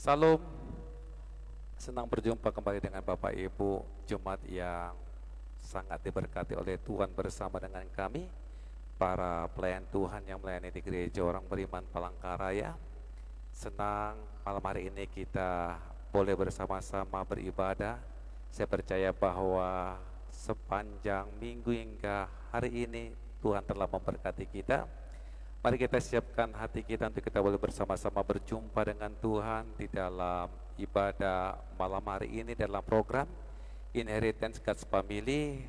Salam, senang berjumpa kembali dengan Bapak Ibu Jemaat yang sangat diberkati oleh Tuhan bersama dengan kami, para pelayan Tuhan yang melayani di Gereja Orang Beriman Palangkaraya. Senang malam hari ini kita boleh bersama-sama beribadah. Saya percaya bahwa sepanjang minggu hingga hari ini Tuhan telah memberkati kita. Mari kita siapkan hati kita untuk kita boleh bersama-sama berjumpa dengan Tuhan di dalam ibadah malam hari ini dalam program Inheritance God's Family.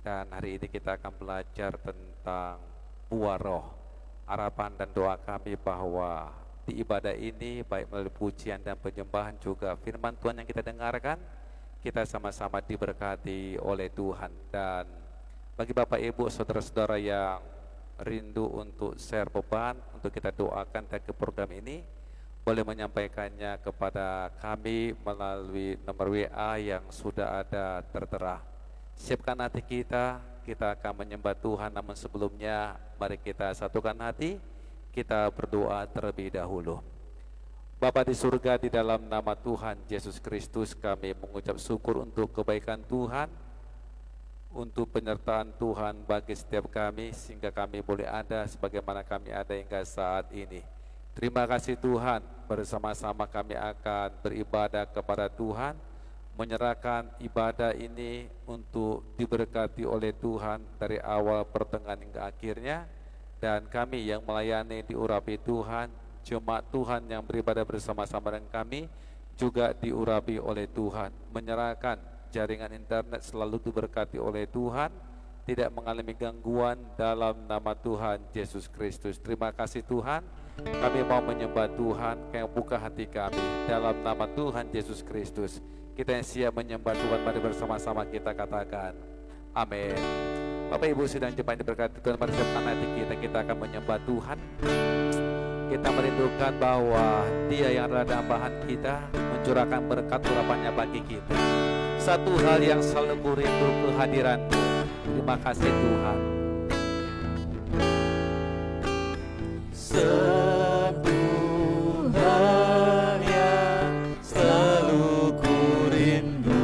Dan hari ini kita akan belajar tentang buah roh. Harapan dan doa kami bahwa di ibadah ini baik melalui pujian dan penyembahan juga firman Tuhan yang kita dengarkan, kita sama-sama diberkati oleh Tuhan. Dan bagi Bapak Ibu saudara-saudara yang rindu untuk share beban, untuk kita doakan dan ke program ini, boleh menyampaikannya kepada kami melalui nomor WA yang sudah ada tertera. Siapkan hati kita akan menyembah Tuhan. Namun sebelumnya mari kita satukan hati, kita berdoa terlebih dahulu. Bapa di surga, di dalam nama Tuhan Yesus Kristus kami mengucap syukur untuk kebaikan Tuhan, untuk penyertaan Tuhan bagi setiap kami, sehingga kami boleh ada sebagaimana kami ada hingga saat ini. Terima kasih Tuhan, bersama-sama kami akan beribadah kepada Tuhan, menyerahkan ibadah ini untuk diberkati oleh Tuhan dari awal pertengahan hingga akhirnya. Dan kami yang melayani diurapi Tuhan, jemaat Tuhan yang beribadah bersama-sama dengan kami juga diurapi oleh Tuhan. Menyerahkan jaringan internet selalu diberkati oleh Tuhan, tidak mengalami gangguan dalam nama Tuhan Yesus Kristus. Terima kasih Tuhan, kami mau menyembah Tuhan, kami buka hati kami dalam nama Tuhan Yesus Kristus. Kita yang siap menyembah Tuhan, mari bersama-sama kita katakan amin. Bapak Ibu sedang jemaat diberkati Tuhan, mari siapkan hati kita akan menyembah Tuhan. Kita merindukan bahwa Dia yang adalah dambaan kita mencurahkan berkat urapannya bagi kita. Satu hal yang selalu ku rindu, kehadiran-Mu. Terima kasih Tuhan. Satu hal yang selalu ku rindu,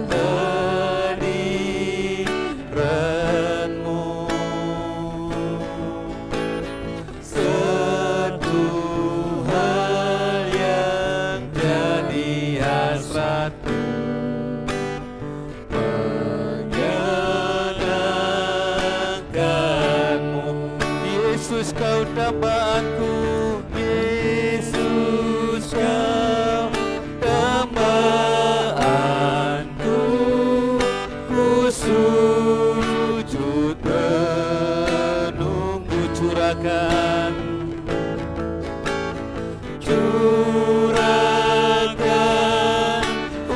kehadiran-Mu. Satu hal yang jadi hasratku, menyenangkanmu. Yesus kau dambaan-Ku, Yesus kau dambaan-Ku. Ku sujud menunggu, curahkan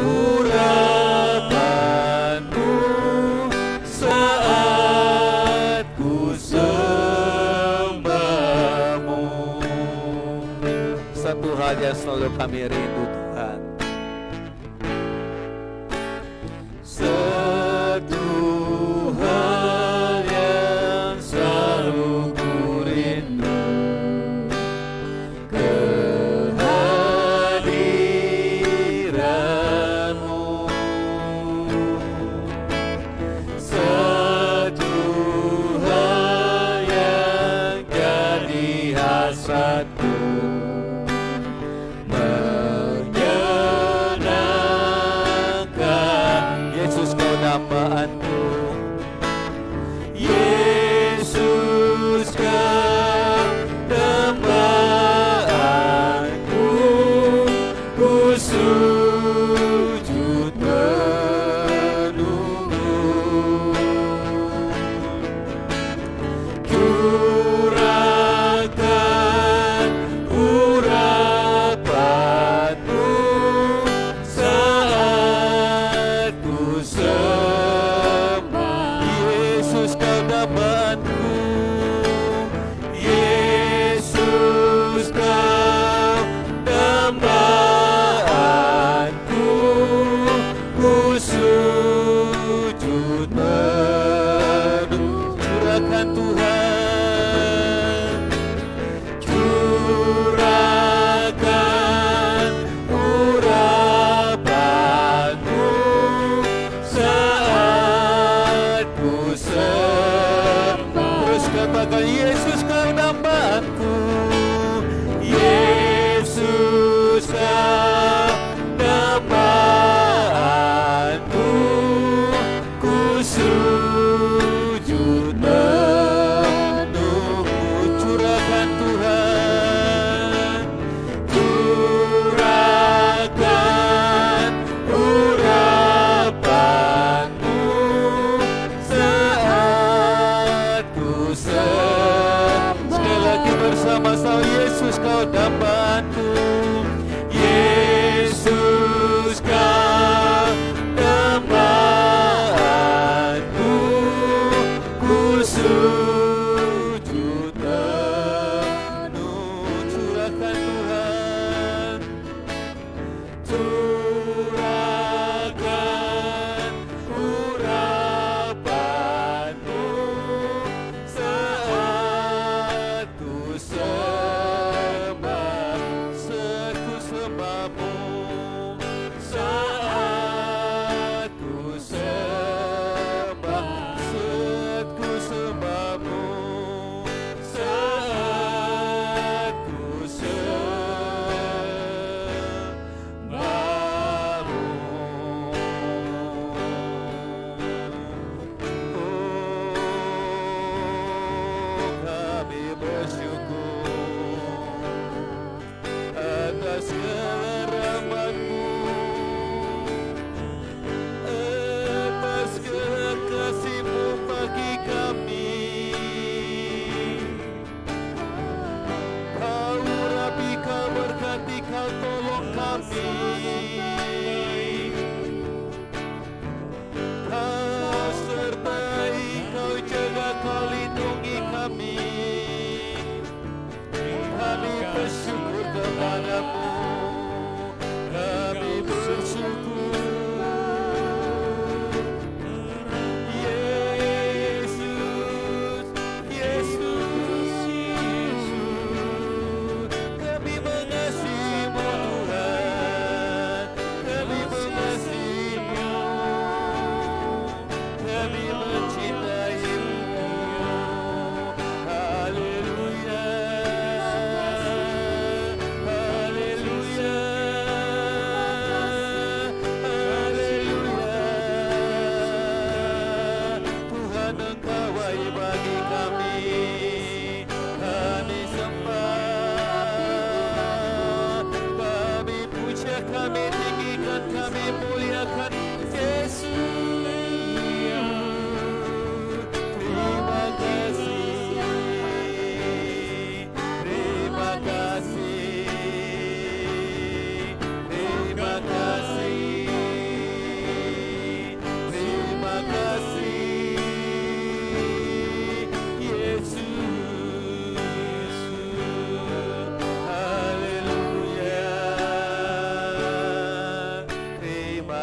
urapan-Mu saat ku sembah-Mu. Satu hal yang selalu kami rindu Tuhan. Satu hal yang selalu ku rindu, kehadiran-Mu. Satu hal yang jadi hasratku, menyenangkanmu.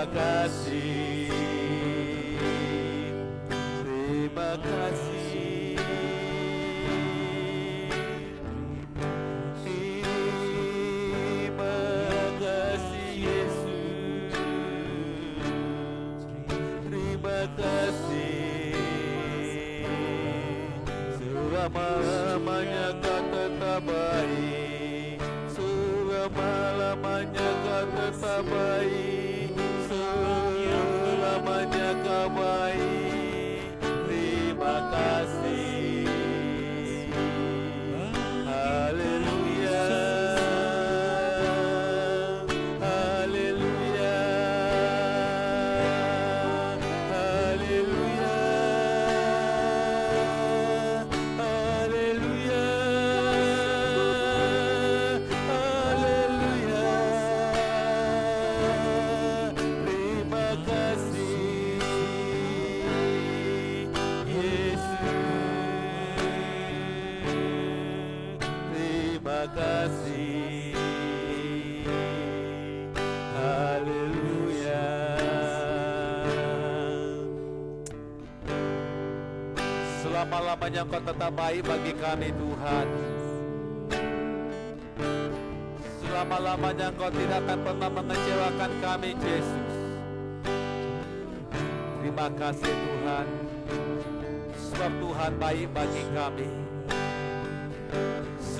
kasih, terima kasih, terima kasih Yesus, terima kasih, selama-lamanya Kau tetap baik, selama-lamanya Kau tetap baik, selamanya Kau baik. Terima kasih. Haleluya. Haleluya. Haleluya. Haleluya. Haleluya. Terima kasih Yesus. Terima kasih. Haleluya. Selama-lamanya Engkau tetap baik bagi kami Tuhan. Selama-lamanya Engkau tidak akan pernah mengecewakan kami Yesus. Terima kasih Tuhan, sebab Tuhan baik bagi kami.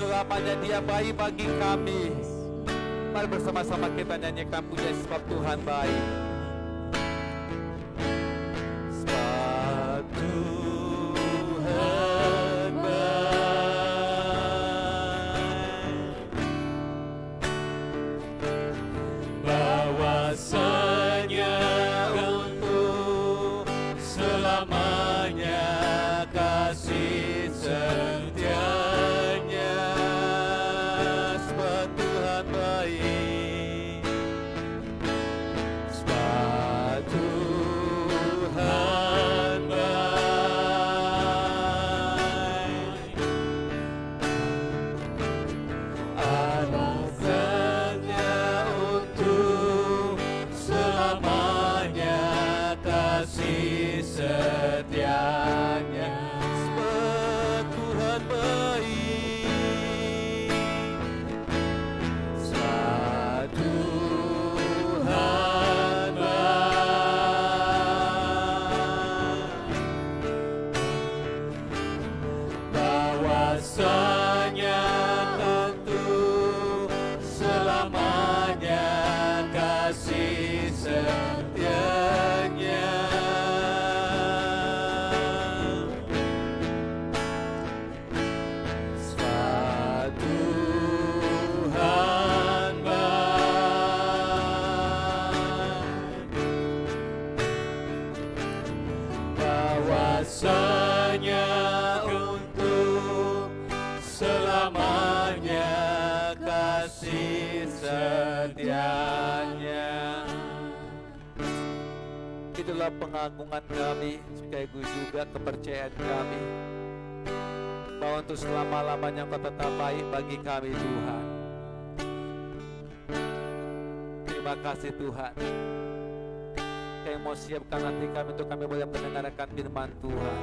Selamanya Dia baik bagi kami. Mari bersama-sama kita nyanyikan pujian sebab Tuhan baik. Sebab Tuhan baik, bahwasanya untuk selamanya kasih setianya. Sebab Tuhan baik, sebab Tuhan baik, anugerahnya untuk selamanya kasih setianya. Sebab Tuhan baik, sebab Tuhan baik, bahwasanya tentu selamanya kasih setianya. Sebab Tuhan baik, bahwasanya untuk selamanya kasih setianya. Itulah pengagungan kami, sekaligus juga kepercayaan kami, bahwa untuk selama-lamanya Engkau tetap baik bagi kami Tuhan. Terima kasih Tuhan. Kami mau siapkan hati kami untuk kami boleh mendengarkan firman Tuhan.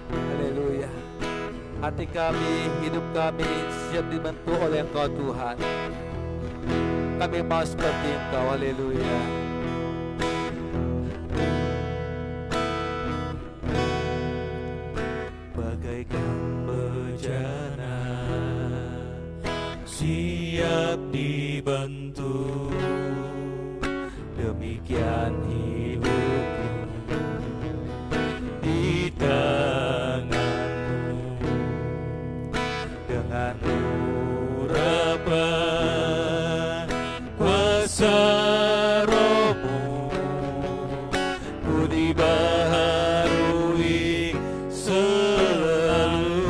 Haleluya. Hati kami, hidup kami siap dibentuk oleh Engkau Tuhan. Kami mau seperti Engkau. Haleluya. Bagaikan bejana siap dibentuk, demikian hidupku di tanganmu. Dengan urapan kuasa Roh-Mu, ku dibaharui selalu.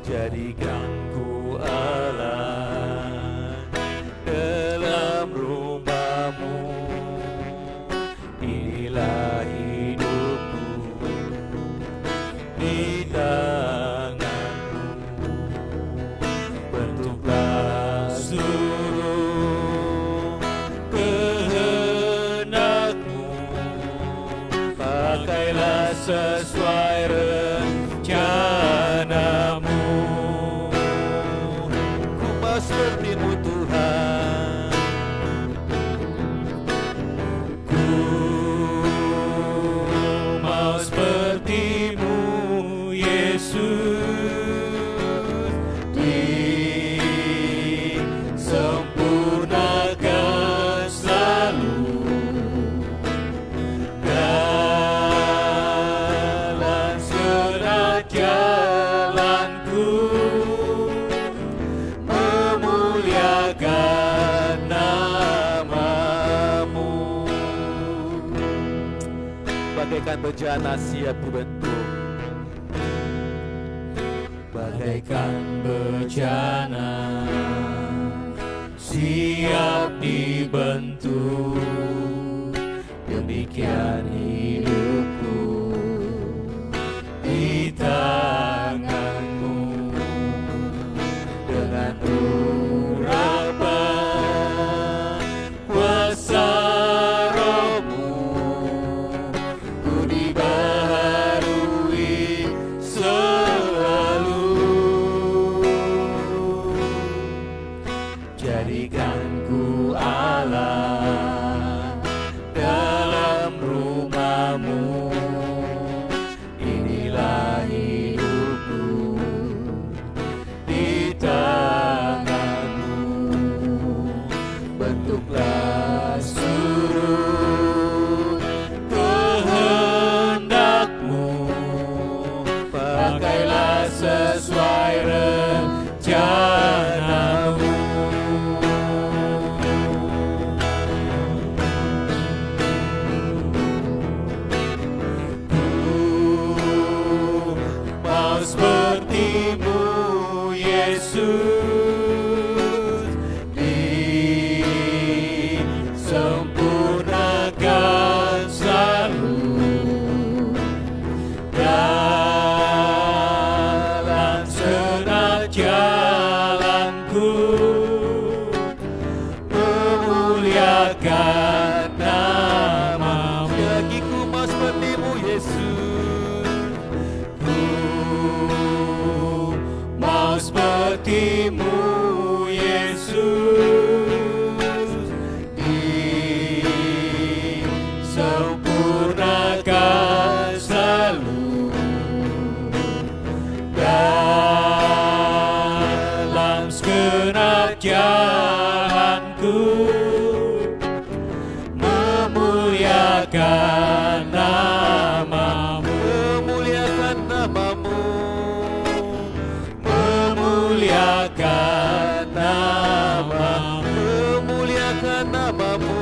Jadikan ku Allah dalam rumah-Mu. Inilah hidupku di tangan-Mu. Bentuklah memuliakan namamu. Bagaikan bejana siap dibentuk, bagaikan bejana siap dibentuk, demikian hidupku di tanganmu. Dengan urapan kuasa rohmu, ku dibaharui selalu. Jadikan ku Allah dalam rumahmu, inilah hidupku di tanganmu. Bentuklah surut kehendakmu, pakailah sesuai rencanamu. Mau sepertimu Yesus, disempurnakan selalu dalam segenap jalanku, memuliakan namamu. bagiku mau sepertimu Yesus, mau sepertimu Yesus, disempurnakan selalu dalam segenap jalanku, memuliakan namamu. memuliakan namamu, Memuliakan namamu, memuliakan namamu.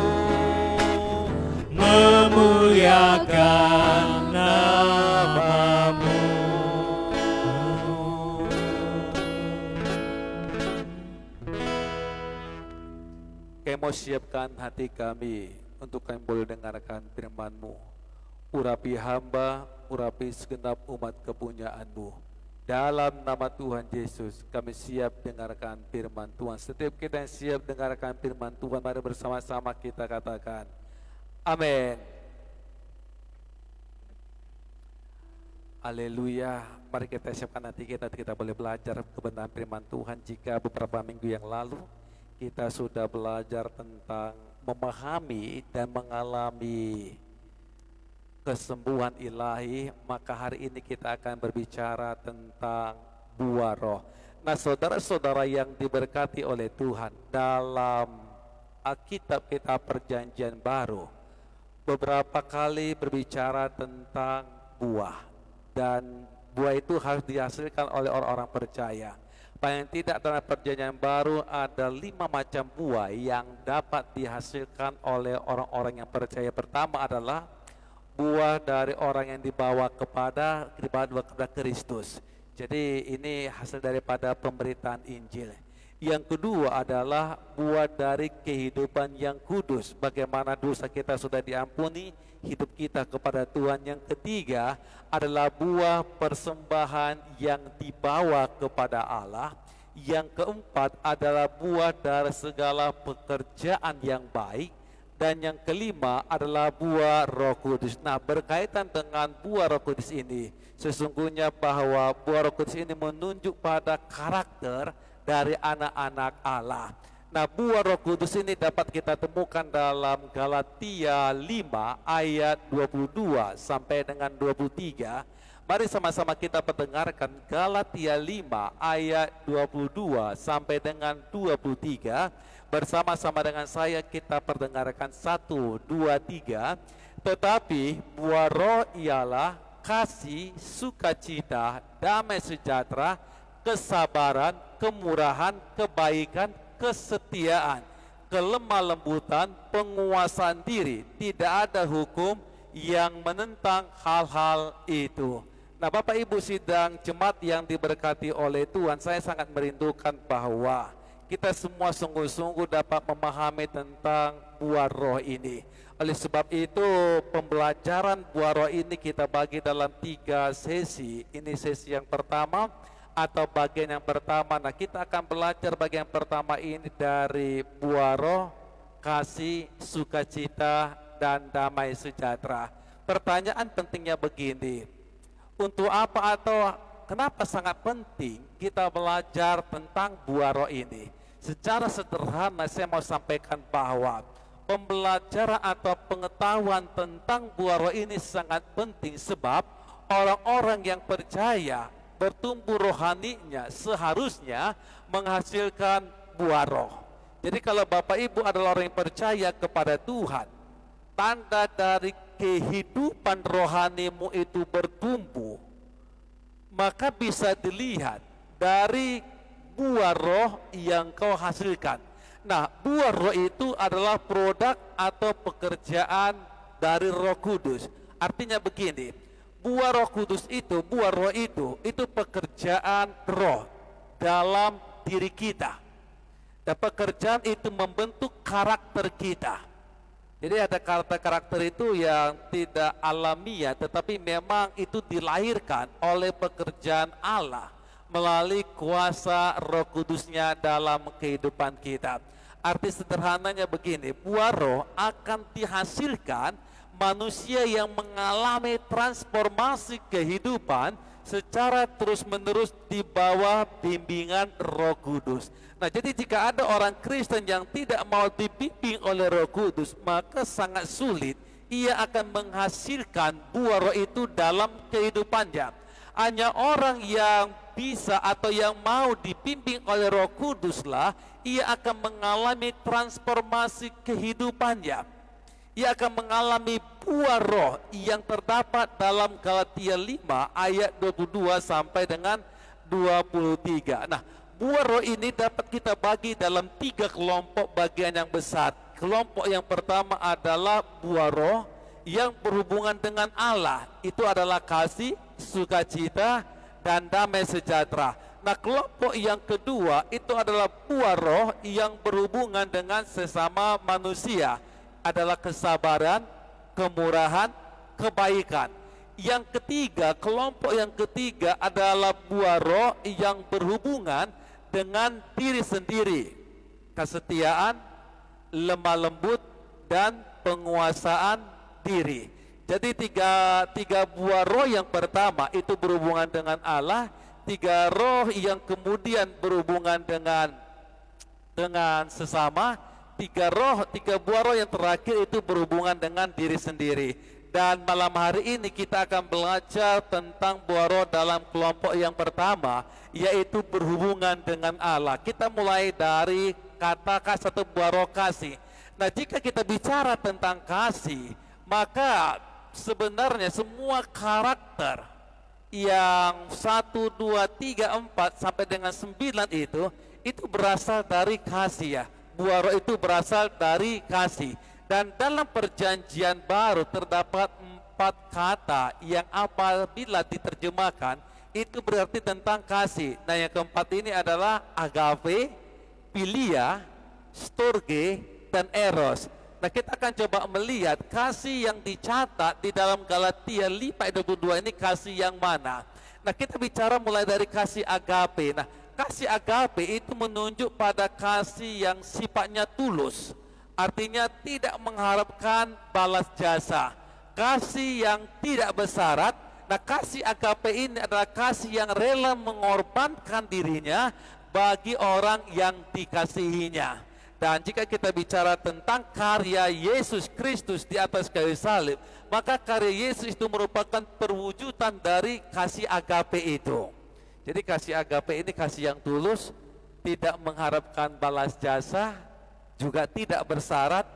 memuliakan namamu. Kami mau siapkan hati kami untuk kami boleh dengarkan firman-Mu. Urapi hamba, urapi segenap umat kepunyaan-Mu. Dalam nama Tuhan Yesus, kami siap dengarkan firman Tuhan. Setiap kita yang siap dengarkan firman Tuhan, mari bersama-sama kita katakan, amin. Haleluya. Mari kita siapkan hati kita boleh belajar kebenaran firman Tuhan. Jika beberapa minggu yang lalu kita sudah belajar tentang memahami dan mengalami kesembuhan ilahi, maka hari ini kita akan berbicara tentang buah roh. Nah, saudara-saudara yang diberkati oleh Tuhan, dalam Alkitab kita Perjanjian Baru beberapa kali berbicara tentang buah, dan buah itu harus dihasilkan oleh orang-orang percaya. Paling tidak dalam Perjanjian Baru ada 5 macam buah yang dapat dihasilkan oleh orang-orang yang percaya. Pertama adalah buah dari orang yang dibawa kepada Kristus. Jadi ini hasil daripada pemberitaan Injil. Yang kedua adalah buah dari kehidupan yang kudus. Bagaimana dosa kita sudah diampuni, hidup kita kepada Tuhan. Yang ketiga adalah buah persembahan yang dibawa kepada Allah. Yang keempat adalah buah dari segala pekerjaan yang baik. Dan yang kelima adalah buah Roh Kudus. Nah, berkaitan dengan buah Roh Kudus ini, sesungguhnya bahwa buah Roh Kudus ini menunjuk pada karakter dari anak-anak Allah. Nah, buah Roh Kudus ini dapat kita temukan dalam Galatia 5 ayat 22 sampai dengan 23. Mari sama-sama kita pendengarkan Galatia 5 ayat 22 sampai dengan 23. Bersama-sama dengan saya kita perdengarkan 1, 2, 3. Tetapi buah roh ialah kasih, sukacita, damai sejahtera, kesabaran, kemurahan, kebaikan, kesetiaan, kelemah lembutan, penguasaan diri. Tidak ada hukum yang menentang hal-hal itu. Nah, Bapak Ibu sidang jemaat yang diberkati oleh Tuhan, saya sangat merindukan bahwa kita semua sungguh-sungguh dapat memahami tentang buah roh ini. Oleh sebab itu, pembelajaran buah roh ini kita bagi dalam 3 sesi. Ini sesi yang pertama atau bagian yang pertama. Nah, kita akan belajar bagian pertama ini dari buah roh, kasih, sukacita, dan damai sejahtera. Pertanyaan pentingnya begini, untuk apa atau kenapa sangat penting kita belajar tentang buah roh ini? Secara sederhana saya mau sampaikan bahwa pembelajaran atau pengetahuan tentang buah roh ini sangat penting, sebab orang-orang yang percaya bertumbuh rohaninya seharusnya menghasilkan buah roh. Jadi kalau Bapak Ibu adalah orang yang percaya kepada Tuhan, tanda dari kehidupan rohanimu itu bertumbuh, maka bisa dilihat dari buah roh yang kau hasilkan. Nah, buah roh itu adalah produk atau pekerjaan dari Roh Kudus. Artinya begini, buah Roh Kudus itu, buah roh itu pekerjaan roh dalam diri kita. Dan pekerjaan itu membentuk karakter kita. Jadi ada karakter itu yang tidak alamiah, tetapi memang itu dilahirkan oleh pekerjaan Allah melalui kuasa Roh Kudusnya dalam kehidupan kita. Arti sederhananya begini, buah roh akan dihasilkan manusia yang mengalami transformasi kehidupan secara terus-menerus di bawah bimbingan Roh Kudus. Nah, jadi jika ada orang Kristen yang tidak mau dibimbing oleh Roh Kudus, maka sangat sulit ia akan menghasilkan buah roh itu dalam kehidupannya. Hanya orang yang bisa atau yang mau dibimbing oleh Roh Kuduslah ia akan mengalami transformasi kehidupannya. Ia akan mengalami buah roh yang terdapat dalam Galatia 5 ayat 22 sampai dengan 23. Nah, buah roh ini dapat kita bagi dalam 3 kelompok bagian yang besar. Kelompok yang pertama adalah buah roh yang berhubungan dengan Allah. Itu adalah kasih, sukacita, dan damai sejahtera. Nah, kelompok yang kedua itu adalah buah roh yang berhubungan dengan sesama manusia. Adalah kesabaran, kemurahan, kebaikan. Yang ketiga, kelompok yang ketiga adalah buah roh yang berhubungan dengan diri sendiri. Kesetiaan, lemah lembut, dan penguasaan diri. Jadi tiga buah roh yang pertama itu berhubungan dengan Allah, 3 roh yang kemudian berhubungan dengan sesama, 3 buah roh yang terakhir itu berhubungan dengan diri sendiri. Dan malam hari ini kita akan belajar tentang buah roh dalam kelompok yang pertama, yaitu berhubungan dengan Allah. Kita mulai dari kata kasih atau buah roh kasih. Nah, jika kita bicara tentang kasih, maka sebenarnya semua karakter yang 1, 2, 3, 4 sampai dengan 9 itu berasal dari kasih ya. Buah roh itu berasal dari kasih. Dan dalam perjanjian baru terdapat 4 kata yang apabila diterjemahkan itu berarti tentang kasih. Nah, yang keempat ini adalah agape, philia, storge, dan eros. Nah, kita akan coba melihat kasih yang dicatat di dalam Galatia 5:22 ini kasih yang mana. Nah, kita bicara mulai dari kasih agape. Nah, kasih agape itu menunjuk pada kasih yang sifatnya tulus. Artinya tidak mengharapkan balas jasa. Kasih yang tidak bersyarat. Nah, kasih agape ini adalah kasih yang rela mengorbankan dirinya bagi orang yang dikasihinya. Dan jika kita bicara tentang karya Yesus Kristus di atas kayu salib, maka karya Yesus itu merupakan perwujudan dari kasih agape itu. Jadi kasih agape ini kasih yang tulus, tidak mengharapkan balas jasa, juga tidak bersyarat,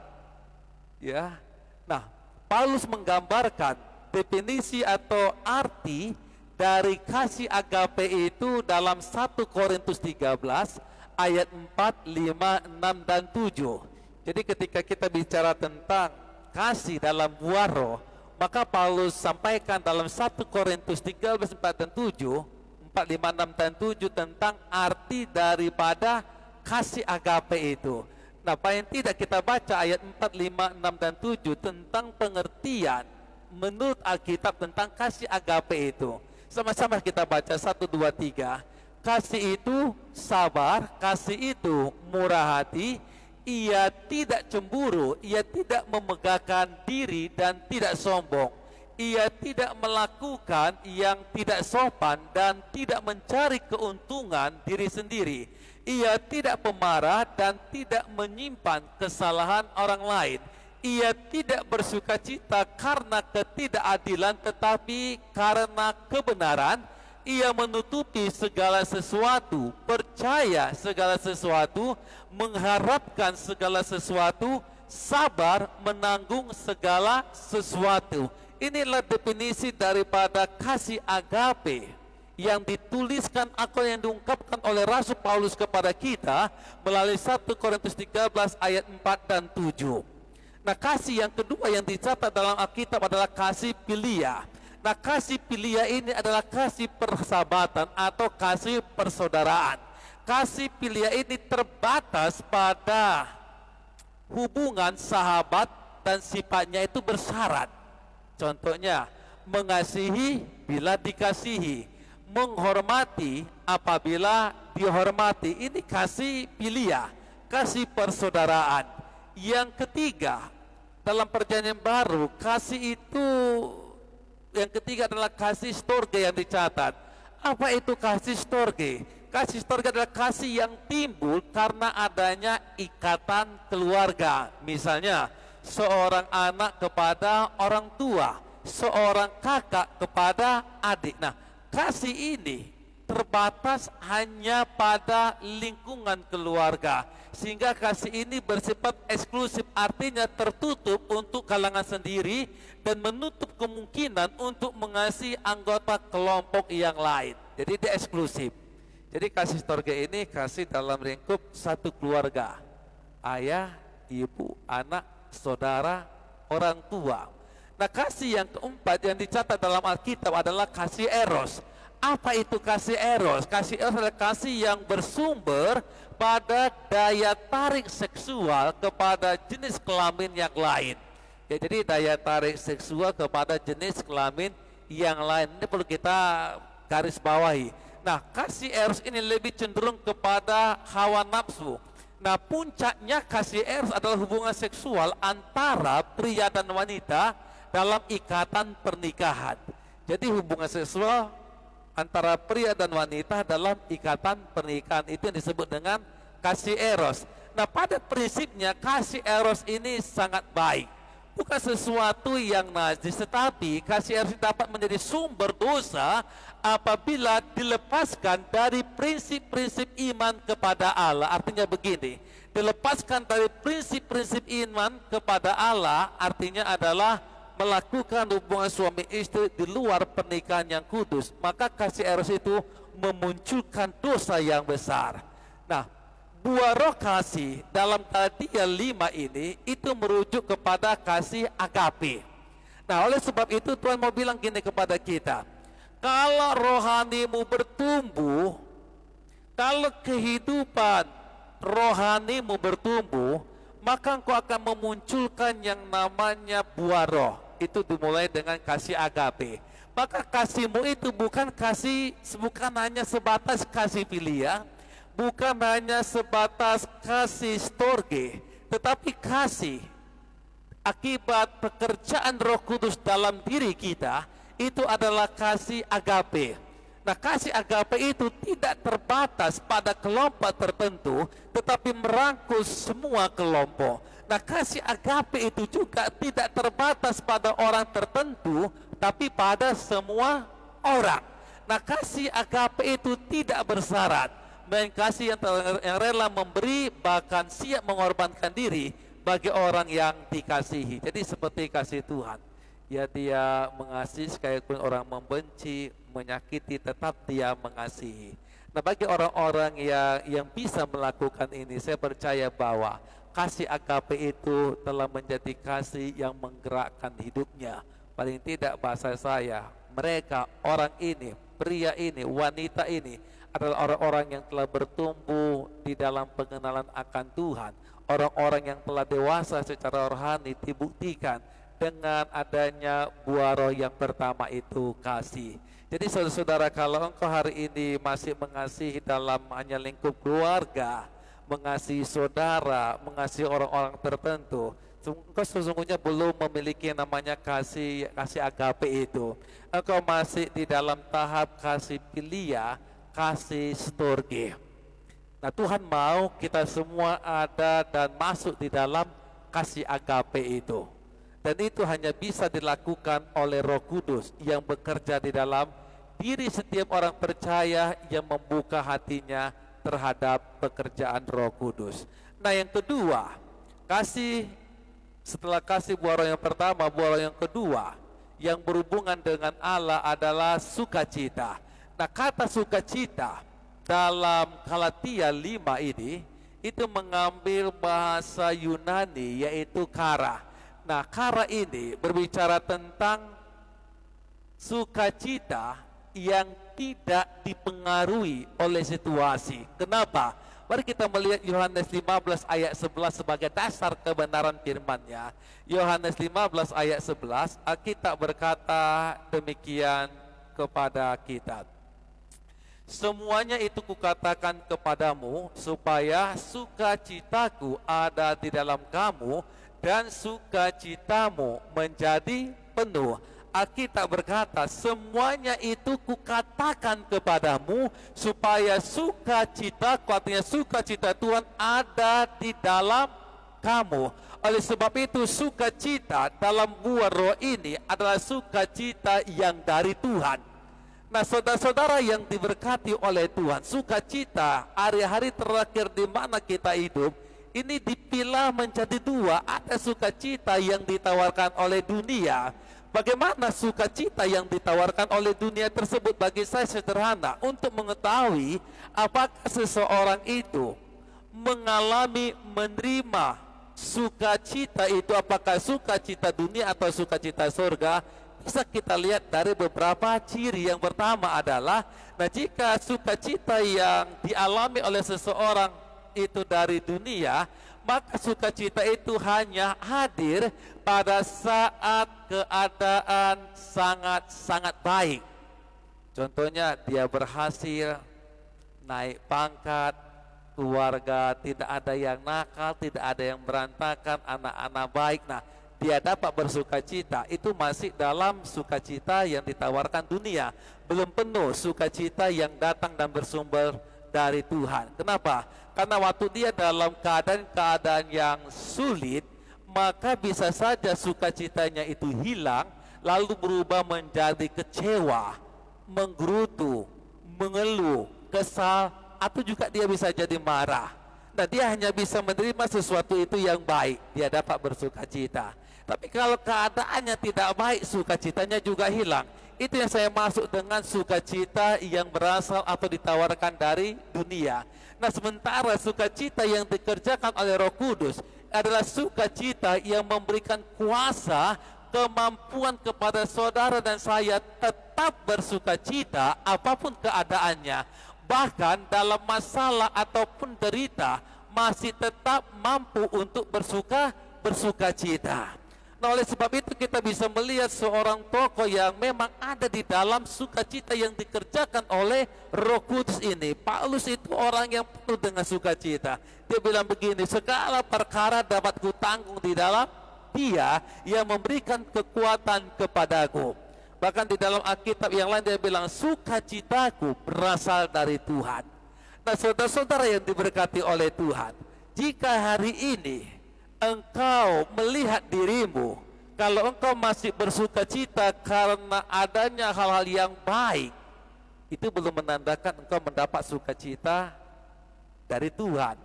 ya. Nah, Paulus menggambarkan definisi atau arti dari kasih agape itu dalam 1 Korintus 13 ayat 4, 5, 6, dan 7. Jadi ketika kita bicara tentang kasih dalam buah roh, maka Paulus sampaikan dalam 1 Korintus 13, 4 dan 7, 4, 5, 6 dan 7 tentang arti daripada kasih agape itu. Nah, paling tidak kita baca ayat 4, 5, 6 dan 7 tentang pengertian menurut Alkitab tentang kasih agape itu. Sama-sama kita baca 1, 2, 3. Kasih itu sabar, kasih itu murah hati, ia tidak cemburu, ia tidak memegahkan diri dan tidak sombong. Ia tidak melakukan yang tidak sopan dan tidak mencari keuntungan diri sendiri. Ia tidak pemarah dan tidak menyimpan kesalahan orang lain. Ia tidak bersuka cita karena ketidakadilan tetapi karena kebenaran. Ia menutupi segala sesuatu, percaya segala sesuatu, mengharapkan segala sesuatu, sabar menanggung segala sesuatu. Inilah definisi daripada kasih agape yang dituliskan atau yang diungkapkan oleh Rasul Paulus kepada kita melalui 1 Korintus 13 ayat 4 dan 7. Nah, kasih yang kedua yang dicatat dalam Alkitab adalah kasih philia. Nah, kasih philia ini adalah kasih persahabatan atau kasih persaudaraan. Kasih philia ini terbatas pada hubungan sahabat dan sifatnya itu bersyarat. Contohnya, mengasihi bila dikasihi, menghormati apabila dihormati. Ini kasih philia, kasih persaudaraan. Yang ketiga, dalam perjanjian baru, kasih itu yang ketiga adalah kasih storge yang dicatat. Apa itu kasih storge? Kasih storge adalah kasih yang timbul karena adanya ikatan keluarga. Misalnya, seorang anak kepada orang tua, seorang kakak kepada adik. Nah, kasih ini terbatas hanya pada lingkungan keluarga, sehingga kasih ini bersifat eksklusif, artinya tertutup untuk kalangan sendiri dan menutup kemungkinan untuk mengasihi anggota kelompok yang lain. Jadi dia eksklusif. Jadi kasih storge ini kasih dalam lingkup satu keluarga, ayah, ibu, anak, saudara, orang tua. Nah, kasih yang keempat yang dicatat dalam Alkitab adalah kasih eros. Apa itu kasih eros? Kasih eros adalah kasih yang bersumber pada daya tarik seksual kepada jenis kelamin yang lain. Ya, jadi daya tarik seksual kepada jenis kelamin yang lain. Ini perlu kita garis bawahi. Nah, kasih eros ini lebih cenderung kepada hawa nafsu. Nah, puncaknya kasih eros adalah hubungan seksual antara pria dan wanita dalam ikatan pernikahan. Jadi hubungan seksual antara pria dan wanita dalam ikatan pernikahan itu yang disebut dengan kasih eros. Nah, pada prinsipnya kasih eros ini sangat baik, bukan sesuatu yang najis, tetapi kasih eros dapat menjadi sumber dosa apabila dilepaskan dari prinsip-prinsip iman kepada Allah. Artinya begini, dilepaskan dari prinsip-prinsip iman kepada Allah artinya adalah melakukan hubungan suami istri di luar pernikahan yang kudus, maka kasih eros itu memunculkan dosa yang besar. Nah, buah roh kasih dalam Galatia 5 ini itu merujuk kepada kasih agape. Nah, oleh sebab itu Tuhan mau bilang gini kepada kita, kalau rohanimu bertumbuh, kalau kehidupan rohanimu bertumbuh, maka engkau akan memunculkan yang namanya buah roh. Itu dimulai dengan kasih agape. Maka kasihmu itu bukan hanya sebatas kasih philia, bukan hanya sebatas kasih storge, tetapi kasih akibat pekerjaan Roh Kudus dalam diri kita, itu adalah kasih agape. Nah, kasih agape itu tidak terbatas pada kelompok tertentu, tetapi merangkul semua kelompok. Nah, kasih agape itu juga tidak terbatas pada orang tertentu, tapi pada semua orang. Nah, kasih agape itu tidak bersyarat, melainkan kasih yang rela memberi, bahkan siap mengorbankan diri bagi orang yang dikasihi. Jadi seperti kasih Tuhan, ya, dia mengasihi sekalipun orang membenci, menyakiti, tetap dia mengasihi. Nah, bagi orang-orang yang bisa melakukan ini, saya percaya bahwa kasih agape itu telah menjadi kasih yang menggerakkan hidupnya. Paling tidak bahasa saya, mereka, orang ini, pria ini, wanita ini adalah orang-orang yang telah bertumbuh di dalam pengenalan akan Tuhan. Orang-orang yang telah dewasa secara rohani dibuktikan dengan adanya buah roh yang pertama itu kasih. Jadi saudara-saudara, kalau engkau hari ini masih mengasihi dalam hanya lingkup keluarga, mengasihi saudara, mengasihi orang-orang tertentu, engkau sesungguhnya belum memiliki namanya kasih agape itu. Engkau masih di dalam tahap kasih filia, kasih storge. Nah, Tuhan mau kita semua ada dan masuk di dalam kasih agape itu. Dan itu hanya bisa dilakukan oleh Roh Kudus yang bekerja di dalam diri setiap orang percaya yang membuka hatinya terhadap pekerjaan Roh Kudus. Nah, yang kedua, setelah kasih buah roh yang pertama, buah roh yang kedua yang berhubungan dengan Allah adalah sukacita. Nah, kata sukacita dalam Galatia 5 ini itu mengambil bahasa Yunani yaitu kara. Nah, kara ini berbicara tentang sukacita yang tidak dipengaruhi oleh situasi. Kenapa? Mari kita melihat Yohanes 15 ayat 11 sebagai dasar kebenaran firman-Nya. Yohanes 15 ayat 11, Alkitab berkata demikian kepada kita. Semuanya itu kukatakan kepadamu supaya sukacitaku ada di dalam kamu dan sukacitamu menjadi penuh. Alkitab berkata, semuanya itu kukatakan kepadamu supaya sukacitaku, artinya sukacita Tuhan ada di dalam kamu. Oleh sebab itu sukacita dalam buah roh ini adalah sukacita yang dari Tuhan. Nah, saudara-saudara yang diberkati oleh Tuhan, sukacita hari-hari terakhir di mana kita hidup ini dipilah menjadi dua. Ada sukacita yang ditawarkan oleh dunia. Bagaimana sukacita yang ditawarkan oleh dunia tersebut? Bagi saya sederhana, untuk mengetahui apakah seseorang itu mengalami menerima sukacita itu, apakah sukacita dunia atau sukacita surga, bisa kita lihat dari beberapa ciri. Yang pertama adalah, nah, jika sukacita yang dialami oleh seseorang itu dari dunia, maka sukacita itu hanya hadir pada saat keadaan sangat-sangat baik. Contohnya dia berhasil naik pangkat, keluarga tidak ada yang nakal, tidak ada yang berantakan, anak-anak baik. Nah, dia dapat bersukacita, itu masih dalam sukacita yang ditawarkan dunia. Belum penuh sukacita yang datang dan bersumber dari Tuhan. Kenapa? Karena waktu dia dalam keadaan yang sulit, maka bisa saja sukacitanya itu hilang, lalu berubah menjadi kecewa, menggerutu, mengeluh, kesal, atau juga dia bisa jadi marah. Nah, dia hanya bisa menerima sesuatu itu yang baik, dia dapat bersukacita. Tapi kalau keadaannya tidak baik, sukacitanya juga hilang. Itu yang saya masuk dengan sukacita yang berasal atau ditawarkan dari dunia. Nah, sementara sukacita yang dikerjakan oleh Roh Kudus adalah sukacita yang memberikan kuasa, kemampuan kepada saudara dan saya tetap bersukacita apapun keadaannya. Bahkan dalam masalah ataupun derita masih tetap mampu untuk bersukacita. Nah, oleh sebab itu kita bisa melihat seorang tokoh yang memang ada di dalam sukacita yang dikerjakan oleh Roh Kudus ini. Paulus itu orang yang penuh dengan sukacita. Dia bilang begini, segala perkara dapat kutanggung di dalam Dia yang memberikan kekuatan kepadaku. Bahkan di dalam Alkitab yang lain dia bilang, sukacitaku berasal dari Tuhan. Nah, saudara-saudara yang diberkati oleh Tuhan, jika hari ini engkau melihat dirimu, kalau engkau masih bersukacita karena adanya hal-hal yang baik, itu belum menandakan engkau mendapat sukacita dari Tuhan.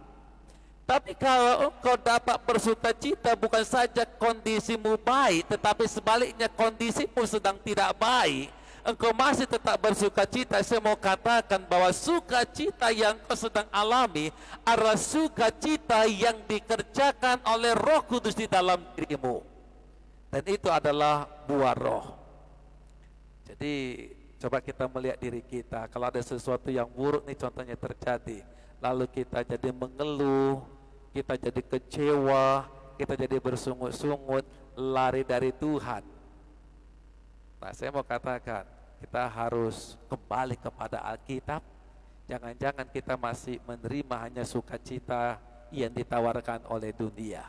Tapi kalau engkau dapat bersukacita bukan saja kondisimu baik, tetapi sebaliknya kondisimu sedang tidak baik, engkau masih tetap bersukacita, saya mau katakan bahwa sukacita yang kau sedang alami adalah sukacita yang dikerjakan oleh Roh Kudus di dalam dirimu. Dan itu adalah buah roh. Jadi coba kita melihat diri kita, kalau ada sesuatu yang buruk nih contohnya terjadi, lalu kita jadi mengeluh, kita jadi kecewa, kita jadi bersungut-sungut, lari dari Tuhan. Nah, saya mau katakan, kita harus kembali kepada Alkitab. Jangan-jangan kita masih menerima hanya sukacita yang ditawarkan oleh dunia.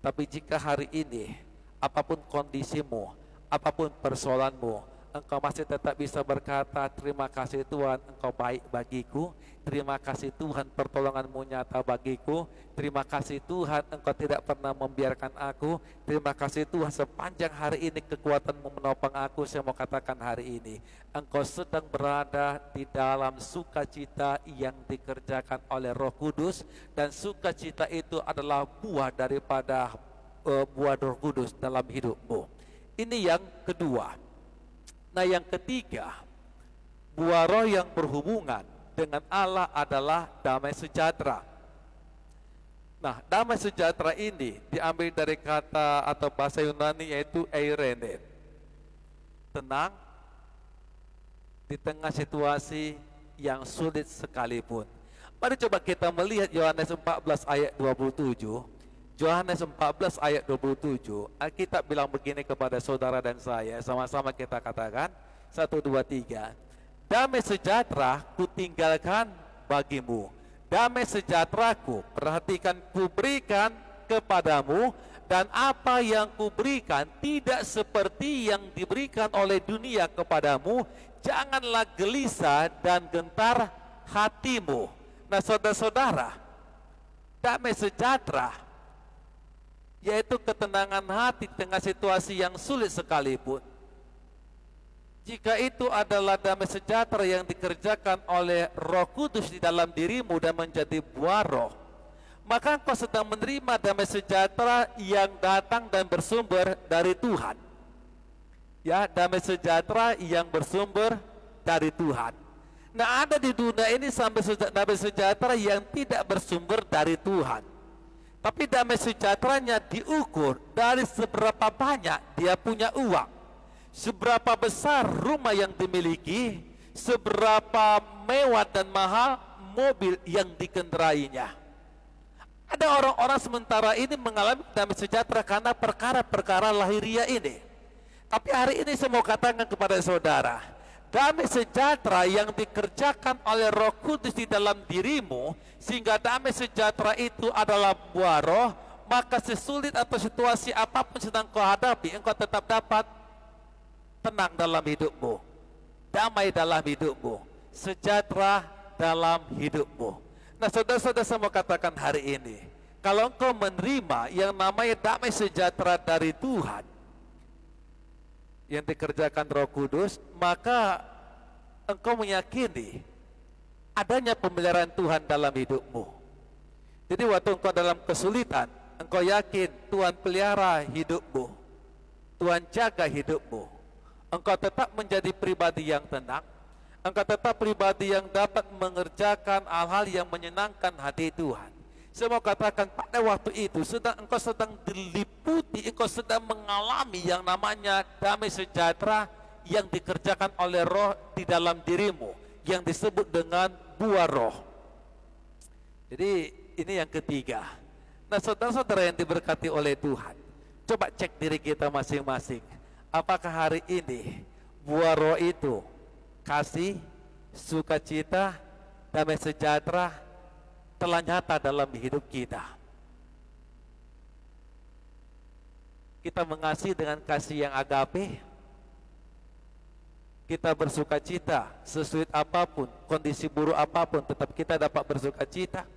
Tapi jika hari ini, apapun kondisimu, apapun persoalanmu, engkau masih tetap bisa berkata, terima kasih Tuhan, engkau baik bagiku. Terima kasih Tuhan, pertolonganmu nyata bagiku. Terima kasih Tuhan, engkau tidak pernah membiarkan aku. Terima kasih Tuhan, sepanjang hari ini kekuatanmu menopang aku. Saya mau katakan hari ini, engkau sedang berada di dalam sukacita yang dikerjakan oleh Roh Kudus. Dan sukacita itu adalah buah daripada buah Roh Kudus dalam hidupmu. Ini yang kedua. Nah, yang ketiga, buah roh yang berhubungan dengan Allah adalah damai sejahtera. Nah, damai sejahtera ini diambil dari kata atau bahasa Yunani yaitu eirene. Tenang di tengah situasi yang sulit sekalipun. Mari coba kita melihat Yohanes 14 ayat 27. Yohanes 14 ayat 27, Alkitab bilang begini kepada saudara dan saya, sama-sama kita katakan, 1, 2, 3. Damai sejahtera kutinggalkan bagimu, damai sejahteraku, perhatikan, kuberikan kepadamu, dan apa yang kuberikan tidak seperti yang diberikan oleh dunia kepadamu. Janganlah gelisah dan gentar hatimu. Nah, saudara-saudara, damai sejahtera yaitu ketenangan hati di tengah situasi yang sulit sekalipun. Jika itu adalah damai sejahtera yang dikerjakan oleh Roh Kudus di dalam dirimu dan menjadi buah roh, maka engkau sedang menerima damai sejahtera yang datang dan bersumber dari Tuhan. Ya, damai sejahtera yang bersumber dari Tuhan. Nah, ada di dunia ini damai sejahtera yang tidak bersumber dari Tuhan. Tapi damai sejahteranya diukur dari seberapa banyak dia punya uang, seberapa besar rumah yang dimiliki, seberapa mewah dan mahal mobil yang dikendarainya. Ada orang-orang sementara ini mengalami damai sejahtera karena perkara-perkara lahiriah ini. Tapi hari ini saya mau katakan kepada saudara, damai sejahtera yang dikerjakan oleh Roh Kudus di dalam dirimu, sehingga damai sejahtera itu adalah buah roh, maka sesulit atau situasi apapun sedang kau hadapi, engkau tetap dapat tenang dalam hidupmu, damai dalam hidupmu, sejahtera dalam hidupmu. Nah, saudara-saudara, saya mau katakan hari ini, kalau engkau menerima yang namanya damai sejahtera dari Tuhan yang dikerjakan Roh Kudus, maka engkau meyakini adanya pemeliharaan Tuhan dalam hidupmu. Jadi waktu engkau dalam kesulitan, engkau yakin Tuhan pelihara hidupmu, Tuhan jaga hidupmu. Engkau tetap menjadi pribadi yang tenang, engkau tetap pribadi yang dapat mengerjakan hal-hal yang menyenangkan hati Tuhan. Saya mau katakan pada waktu itu engkau sedang diliputi, engkau sedang mengalami yang namanya damai sejahtera yang dikerjakan oleh roh di dalam dirimu, yang disebut dengan buah roh. Jadi ini yang ketiga. Nah, saudara-saudara yang diberkati oleh Tuhan, coba cek diri kita masing-masing. Apakah hari ini buah roh itu kasih, sukacita, damai sejahtera telah nyata dalam hidup kita? Kita mengasihi dengan kasih yang agape, kita bersukacita sesulit apapun, kondisi buruk apapun, tetap kita dapat bersukacita.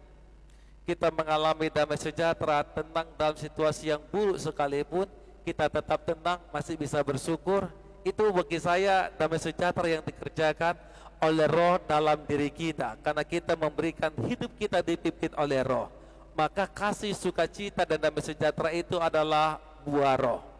Kita mengalami damai sejahtera, tenang dalam situasi yang buruk sekalipun, kita tetap tenang, masih bisa bersyukur. Itu bagi saya damai sejahtera yang dikerjakan oleh roh dalam diri kita, karena kita memberikan hidup kita dipimpin oleh roh. Maka kasih, sukacita, dan damai sejahtera itu adalah buah roh.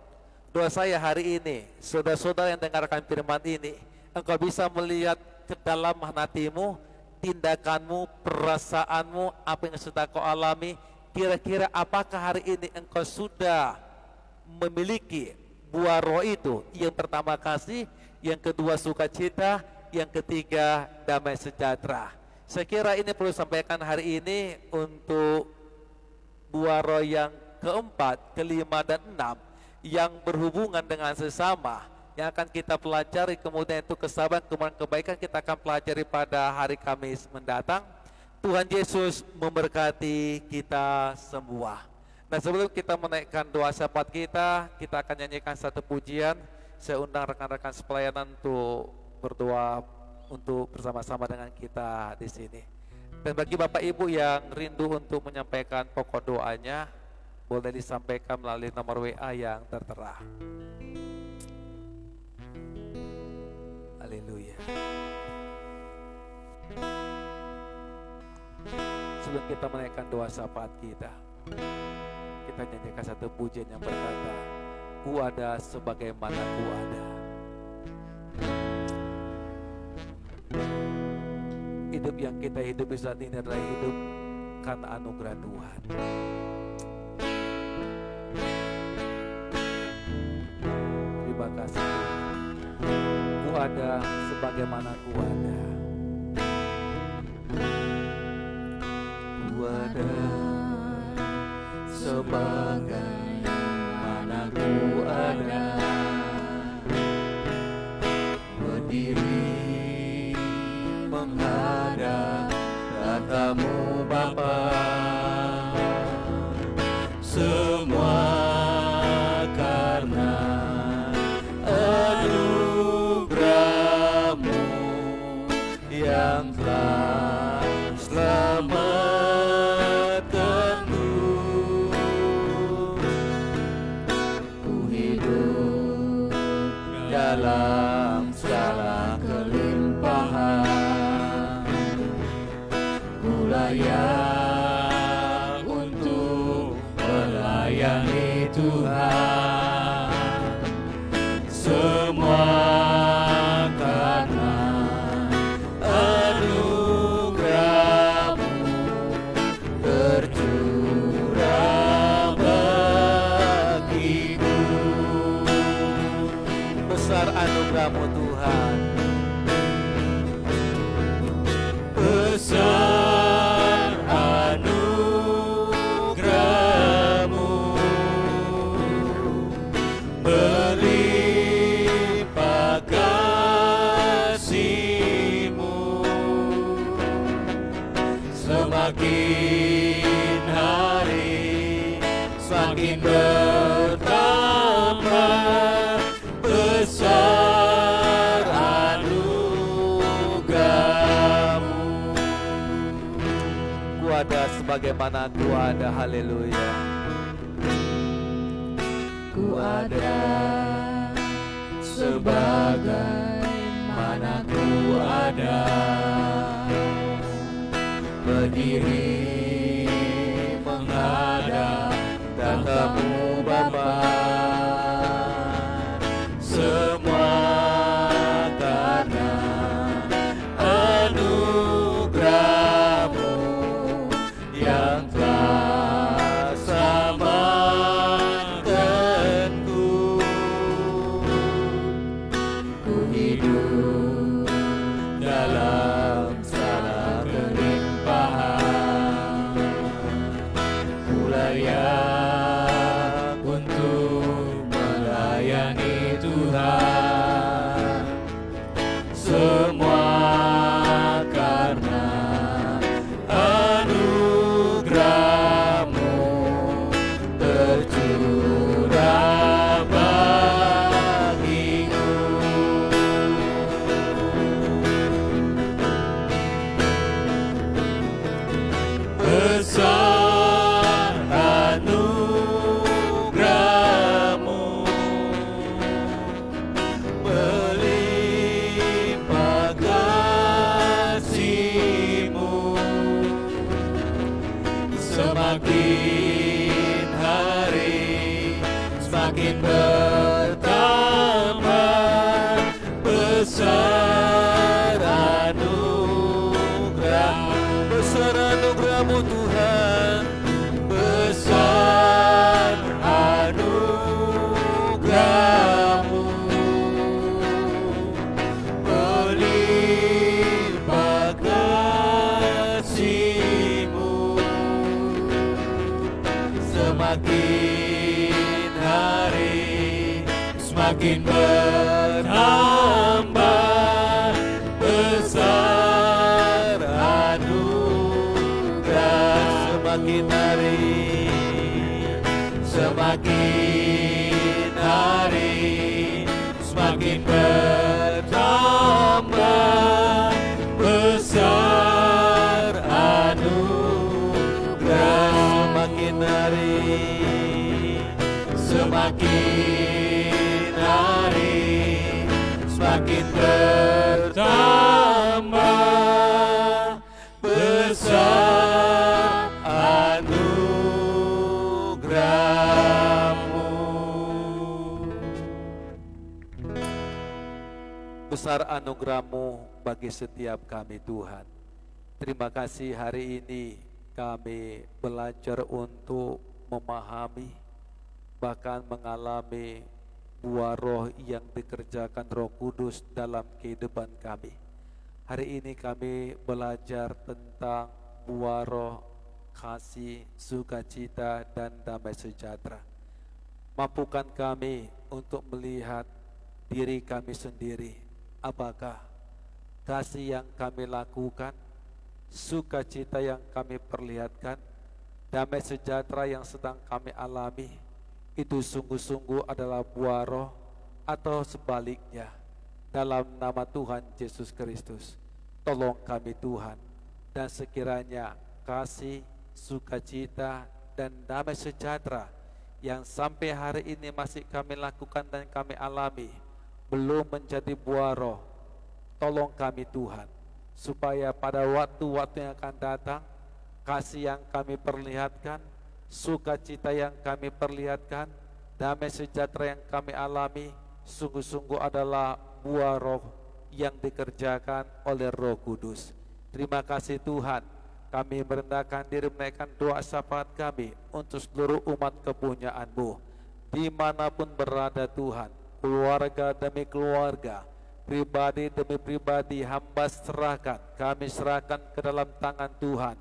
Doa saya hari ini, saudara-saudara yang dengarkan firman ini, Engkau bisa melihat ke dalam hatimu, tindakanmu, perasaanmu, apa yang sudah kau alami. Kira-kira apakah hari ini engkau sudah memiliki buah roh itu? Yang pertama kasih, yang kedua sukacita, yang ketiga damai sejahtera. Saya kira ini perlu sampaikan hari ini untuk buah roh yang keempat, kelima, dan enam yang berhubungan dengan sesama yang akan kita pelajari. Kemudian itu kesabaran, kemudian kebaikan kita akan pelajari pada hari Kamis mendatang. Tuhan Yesus memberkati kita semua. Nah, sebelum kita menaikkan doa syafaat kita akan nyanyikan satu pujian. Saya undang rekan-rekan sepelayanan untuk berdoa untuk bersama-sama dengan kita di sini. Dan bagi Bapak Ibu yang rindu untuk menyampaikan pokok doanya, boleh disampaikan melalui nomor WA yang tertera. Haleluya. Sebelum kita menaikkan doa syafaat kita nyanyikan satu pujian yang berkata, Ku ada sebagaimana ku ada. Hidup yang kita hidupi saat ini adalah hidup karena anugerah Tuhan. Terima kasih Tuhan. Ku ada sebagaimana ku ada. Ku ada sebagaimana ku ada, berdiri menghadap tatamu Bapa. Semua karena anugerah-Mu yang telah selamatkanku. Ku hidup dalam segala kelimpahan, ku layak untuk melayani Tuhan. Semua karena anugerah-Mu tercurah bagiku. Besar anugerah-Mu Tuhan, besar anugerah-Mu, berlimpah kasih-Mu. Semakin hari semakin bertambah besar anugerah-Mu. Ku ada sebagaimana ku ada. Haleluya. Ku ada sebagaimana ku ada, berdiri menghadap tatamu Bapa. Semua karena anugerah-Mu yang telah selamatkanku. Ku hidup dalam segala kelimpahan, ku layak untuk melayani Tuhan. Semua karena anugerah-Mu tercurah bagiku. Besar anugerah-Mu, berlimpah kasih-Mu. Semakin hari semakin bertambah besar hari semakin bertambah besar anugerah. Semakin hari semakin bertambah besar anugerah. Semakin hari semakin bertambah besar anugerah-Mu. Besar anugerah-Mu bagi setiap kami Tuhan. Terima kasih hari ini kami belajar untuk memahami, bahkan mengalami buah roh yang dikerjakan Roh Kudus dalam kehidupan kami. Hari ini kami belajar tentang buah roh, kasih, sukacita, dan damai sejahtera. Mampukan kami untuk melihat diri kami sendiri. Apakah kasih yang kami lakukan, sukacita yang kami perlihatkan, damai sejahtera yang sedang kami alami, itu sungguh-sungguh adalah buah roh atau sebaliknya. Dalam nama Tuhan Yesus Kristus, tolong kami Tuhan, dan sekiranya kasih, sukacita, dan damai sejahtera yang sampai hari ini masih kami lakukan dan kami alami belum menjadi buah roh, tolong kami Tuhan, supaya pada waktu-waktu yang akan datang, kasih yang kami perlihatkan, sukacita yang kami perlihatkan, damai sejahtera yang kami alami, sungguh-sungguh adalah buah roh yang dikerjakan oleh Roh Kudus. Terima kasih Tuhan, kami merendahkan diri menaikkan doa syafaat kami untuk seluruh umat kepunyaan-Mu, dimanapun berada Tuhan, keluarga demi keluarga, pribadi demi pribadi, hamba serahkan, kami serahkan ke dalam tangan Tuhan.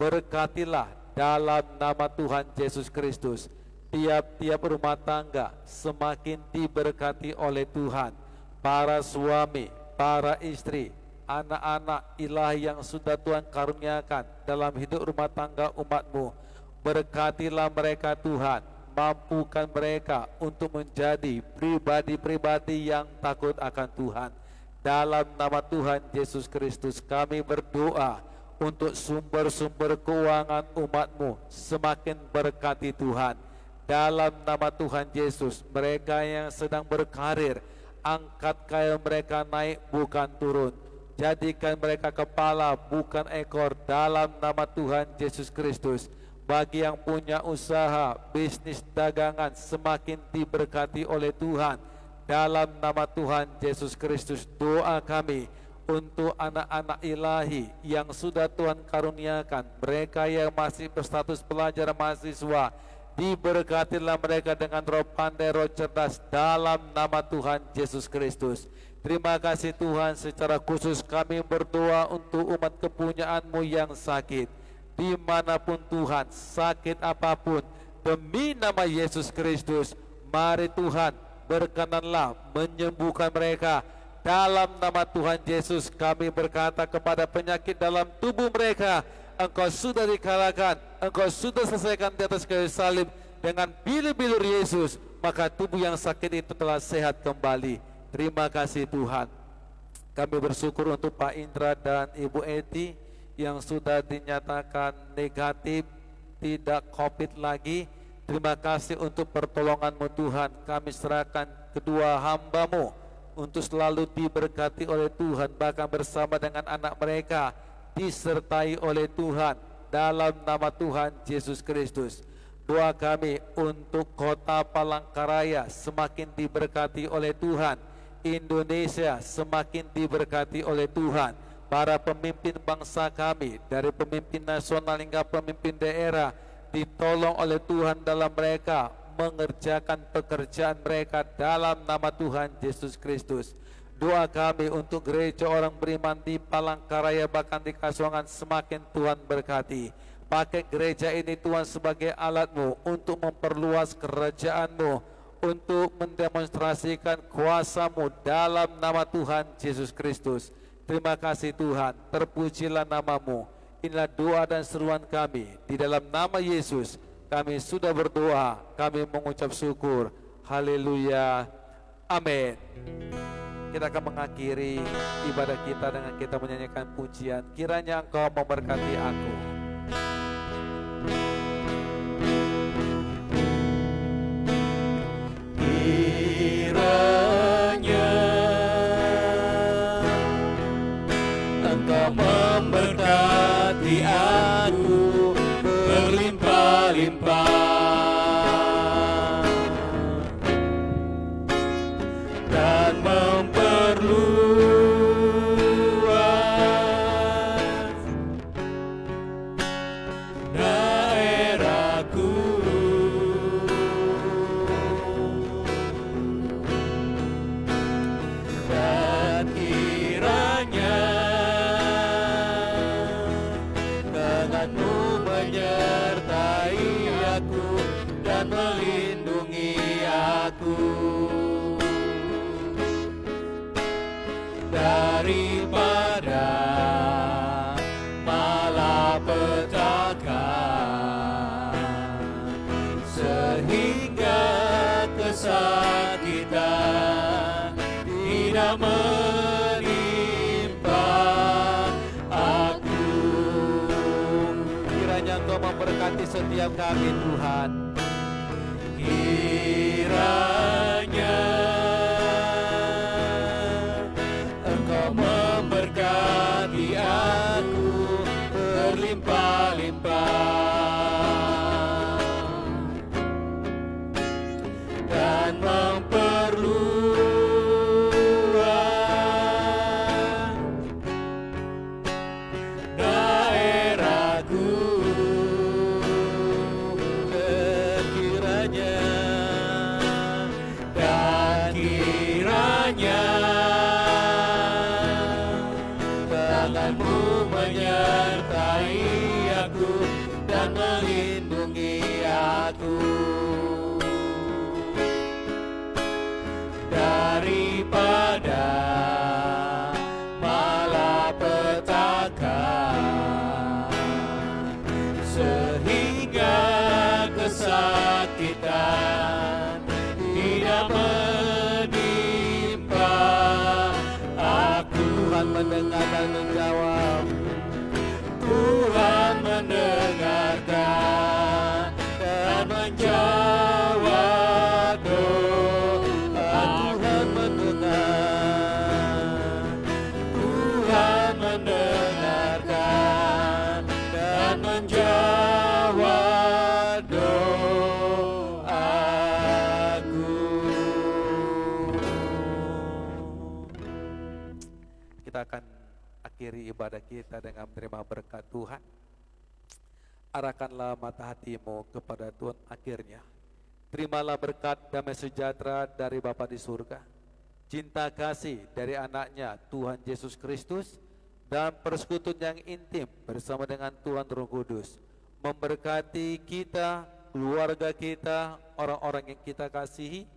Berkatilah dalam nama Tuhan Yesus Kristus tiap-tiap rumah tangga semakin diberkati oleh Tuhan. Para suami, para istri, anak-anak ilahi yang sudah Tuhan karuniakan dalam hidup rumah tangga umat-Mu, berkatilah mereka Tuhan, mampukan mereka untuk menjadi pribadi-pribadi yang takut akan Tuhan. Dalam nama Tuhan Yesus Kristus kami berdoa untuk sumber-sumber keuangan umat-Mu semakin berkati Tuhan. Dalam nama Tuhan Yesus, mereka yang sedang berkarir, angkat kail mereka naik bukan turun. Jadikan mereka kepala bukan ekor dalam nama Tuhan Yesus Kristus. Bagi yang punya usaha, bisnis, dagangan semakin diberkati oleh Tuhan. Dalam nama Tuhan Yesus Kristus, doa kami untuk anak-anak ilahi yang sudah Tuhan karuniakan, mereka yang masih berstatus pelajar mahasiswa, diberkatilah mereka dengan roh pandai, roh cerdas dalam nama Tuhan Yesus Kristus. Terima kasih Tuhan, secara khusus kami berdoa untuk umat kepunyaan-Mu yang sakit. Dimanapun Tuhan, sakit apapun, demi nama Yesus Kristus, mari Tuhan berkenanlah menyembuhkan mereka. Dalam nama Tuhan Yesus kami berkata kepada penyakit dalam tubuh mereka, Engkau sudah dikalahkan, Engkau sudah selesaikan di atas kayu salib dengan bilur-bilur Yesus, maka tubuh yang sakit itu telah sehat kembali. Terima kasih Tuhan. Kami bersyukur untuk Pak Indra dan Ibu Eti yang sudah dinyatakan negatif, tidak COVID lagi. Terima kasih untuk pertolongan-Mu Tuhan. Kami serahkan kedua hamba-Mu untuk selalu diberkati oleh Tuhan, bahkan bersama dengan anak mereka disertai oleh Tuhan dalam nama Tuhan Yesus Kristus. Doa kami untuk kota Palangkaraya semakin diberkati oleh Tuhan, Indonesia semakin diberkati oleh Tuhan. Para pemimpin bangsa kami, dari pemimpin nasional hingga pemimpin daerah, ditolong oleh Tuhan dalam mereka mengerjakan pekerjaan mereka dalam nama Tuhan Yesus Kristus. Doa kami untuk gereja orang beriman di Palangkaraya bahkan di Kasongan semakin Tuhan berkati. Pakai gereja ini Tuhan sebagai alat-Mu untuk memperluas kerajaan-Mu, untuk mendemonstrasikan kuasa-Mu dalam nama Tuhan Yesus Kristus. Terima kasih Tuhan, terpujilah nama-Mu. Inilah doa dan seruan kami, di dalam nama Yesus kami sudah berdoa, kami mengucap syukur. Haleluya, amin. Kita akan mengakhiri ibadah kita dengan kita menyanyikan pujian. Kiranya Engkau memberkati aku. Kiranya Engkau memberkati aku berlimpah-limpah dan memperluas daerahku. Dan kiranya tangan-Mu menyertai aku dan melindungi aku daripada malapetaka, sehingga kesakitan tidak menimpa aku. Kiranya Engkau memberkati setiap kami Tuhan. Kiranya Engkau memberkati aku berlimpah-limpah dan memperluas daerahku. Dan kiranya tangan-Mu menyertai aku dan melindungi aku daripada malapetaka, sehingga kesakitan tidak menimpa aku. Tuhan mendengar dan menjawab. Tuhan mendengarkan dan menjawab doa. Tuhan mendengar. Tuhan mendengarkan dan menjawab doaku. Kita akan akhiri ibadah kita dengan menerima berkat Tuhan. Arahkanlah mata hatimu kepada Tuhan akhirnya. Terimalah berkat damai sejahtera dari Bapa di surga, cinta kasih dari anaknya Tuhan Yesus Kristus, dan persekutuan yang intim bersama dengan Tuhan Roh Kudus memberkati kita, keluarga kita, orang-orang yang kita kasihi,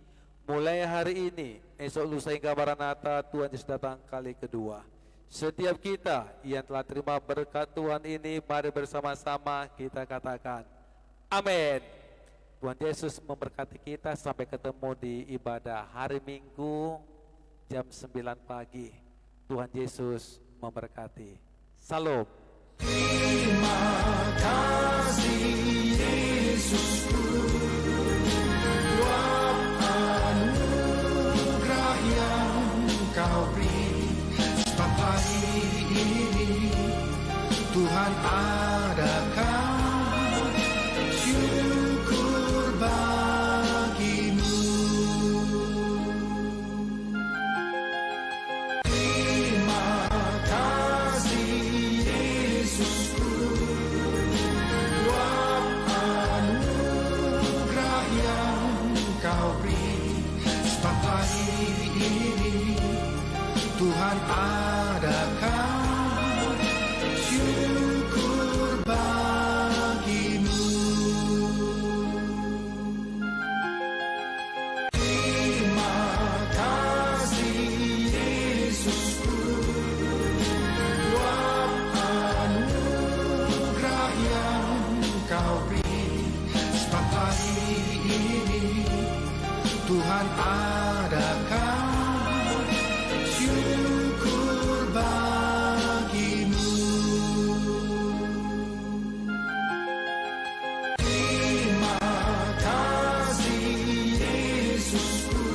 mulai hari ini, esok lusa hingga Maranatha Tuhan Yesus datang kali kedua. Setiap kita yang telah terima berkat Tuhan ini, mari bersama-sama kita katakan amin. Tuhan Yesus memberkati kita. Sampai ketemu di ibadah hari Minggu jam 9 pagi. Tuhan Yesus memberkati. Salam. Terima kasih Yesusku, buat anugerah yang Kau beri. Sebab hari ini Tuhan adakan syukur bagimu. Terima kasih Yesusku, buat anugerah yang Kau beri. Sebab hari ini Tuhan adakan syukur bagimu. Tuhan adakan syukur bagimu. Terima kasih Yesusku,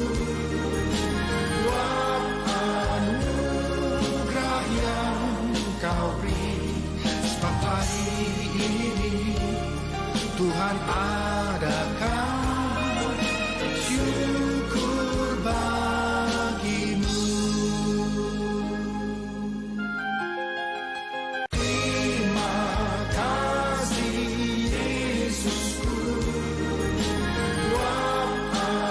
buat anugerah yang Kau beri. Sebab hari ini Tuhan adakan syukur bagimu. Terima kasih Yesusku, buat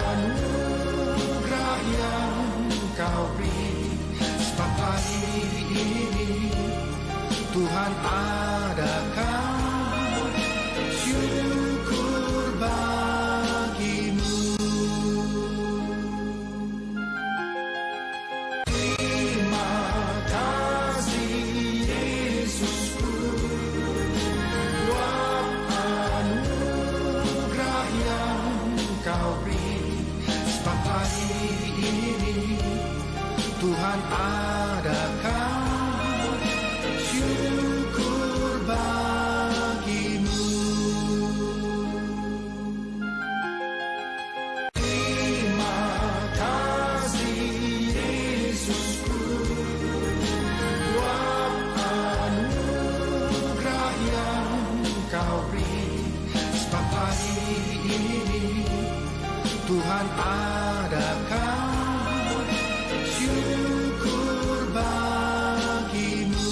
anugerah yang Kau beri. Sebab hari ini Tuhan adakan syukur bagimu. Terima kasih Yesusku, buat anugerah yang Kau beri. Sebab hari ini Tuhan adakan syukur bagimu. Terima kasih Yesusku, buat anugerah yang Kau beri. Sebab hari ini Tuhan adakan syukur bagimu.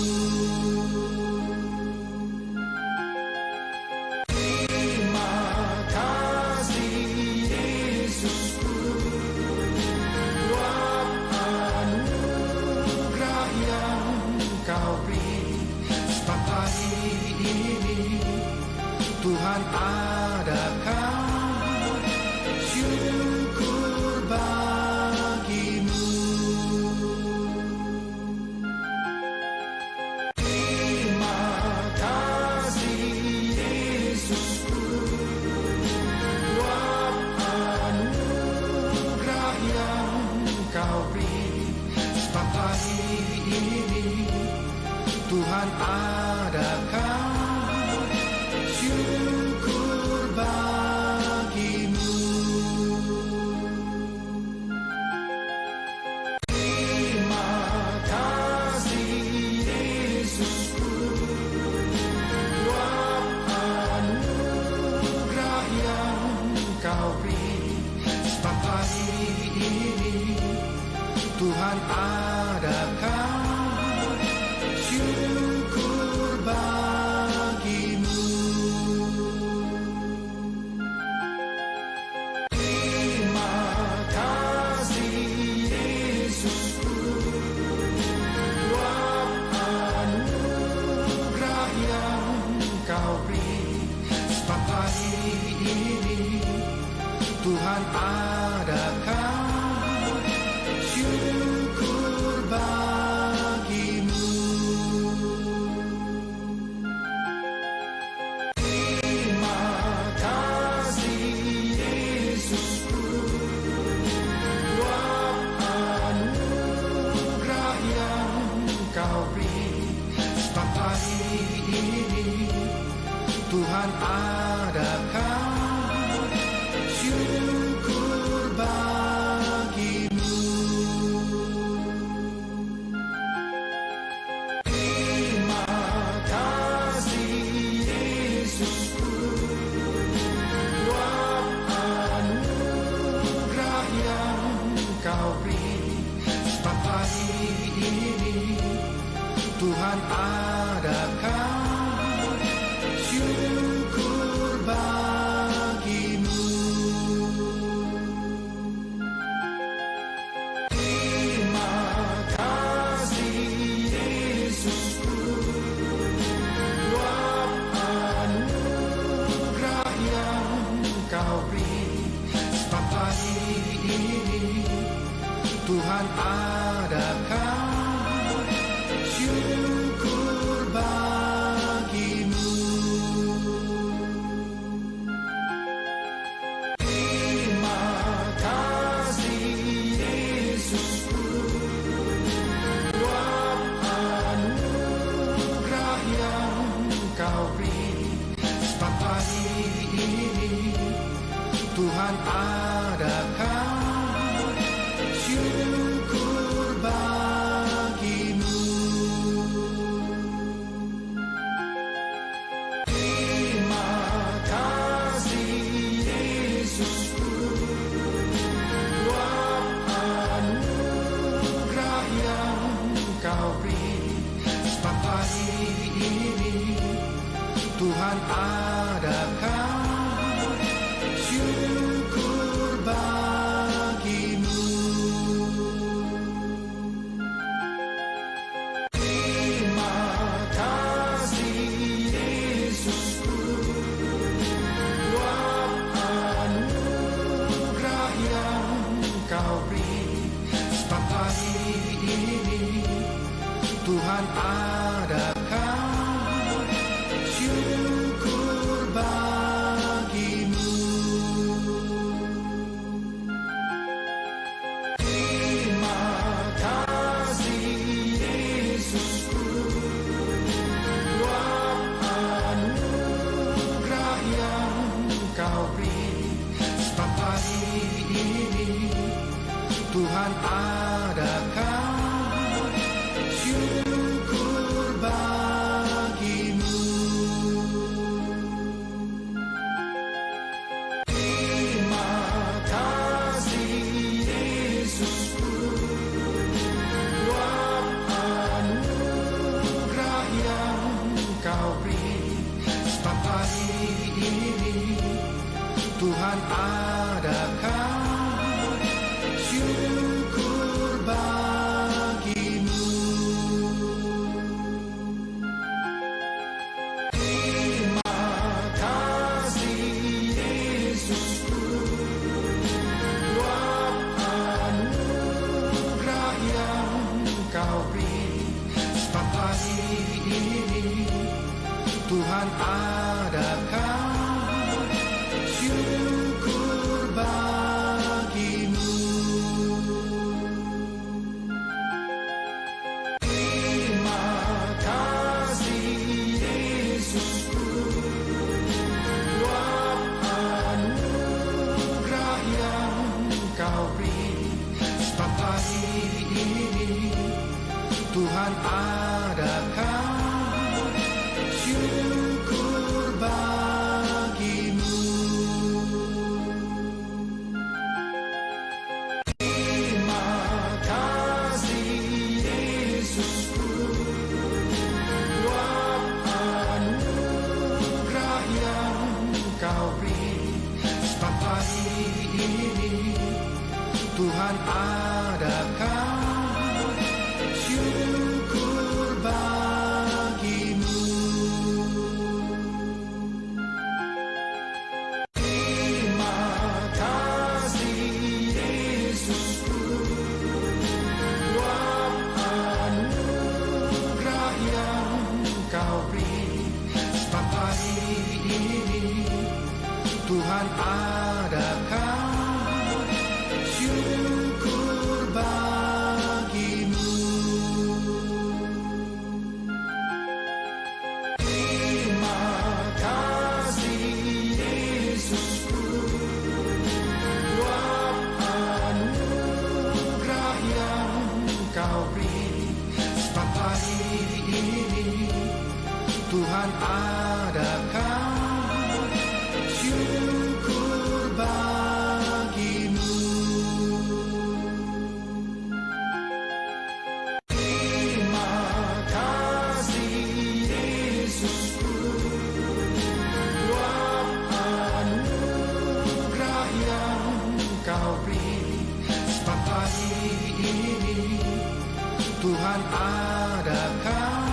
Terima kasih Yesusku, buat anugerah yang Kau beri. Sebab hari ini Tuhan adakan syukur bagimu. Terima kasih Yesusku, buat anugerah yang Kau beri. Sebab hari ini Tuhan adakan syukur bagimu. Terima kasih Yesusku, buat anugerah yang Kau beri. Sebab hari ini Tuhan adakan syukur bagimu. Terima kasih Yesusku, buat anugerah yang Kau beri. Sebab hari ini Tuhan adakan syukur bagimu. Terima kasih Yesusku, buat anugerah yang Kau beri. Sebab hari ini Tuhan adakan syukur bagimu. Terima kasih Yesusku, buat anugerah yang Kau beri. Sebab hari ini Tuhan adakan syukur bagimu. Terima kasih Yesusku, buat anugerah yang Kau beri. Sebab hari ini Tuhan adakan syukur bagimu. Terima kasih Tuhan adakan syukur bagimu. Terima kasih Yesusku buat anugerah yang Kau beri. Sebab hari ini Tuhan adakan syukur bagimu. Terima kasih Yesusku buat anugerah yang Kau beri. Sebab hari ini Tuhan adakan syukur bagimu. Terima kasih Yesusku buat anugerah yang Kau beri. Sebab hari ini Tuhan adakan syukur bagimu. Terima kasih Yesusku buat anugerah yang Kau beri. Sebab hari ini Tuhan adakan syukur bagimu. Terima kasih Yesusku buat anugerah yang Kau beri. Sebab hari ini Tuhan adakan syukur bagimu. Terima kasih Yesusku buat anugerah yang Kau beri. Sebab hari ini Tuhan adakan syukur bagimu. Terima kasih Yesusku buat anugerah yang Kau beri. Sebab hari ini Tuhan adakan syukur bagimu. Terima kasih Yesusku buat anugerah yang Kau beri. Sebab hari ini Tuhan adakan syukur bagimu. Terima kasih Yesusku buat anugerah yang Kau beri. Sebab hari ini Tuhan adakan syukur bagimu. Terima kasih Yesusku buat anugerah yang Kau beri. Sebab hari ini Tuhan adakan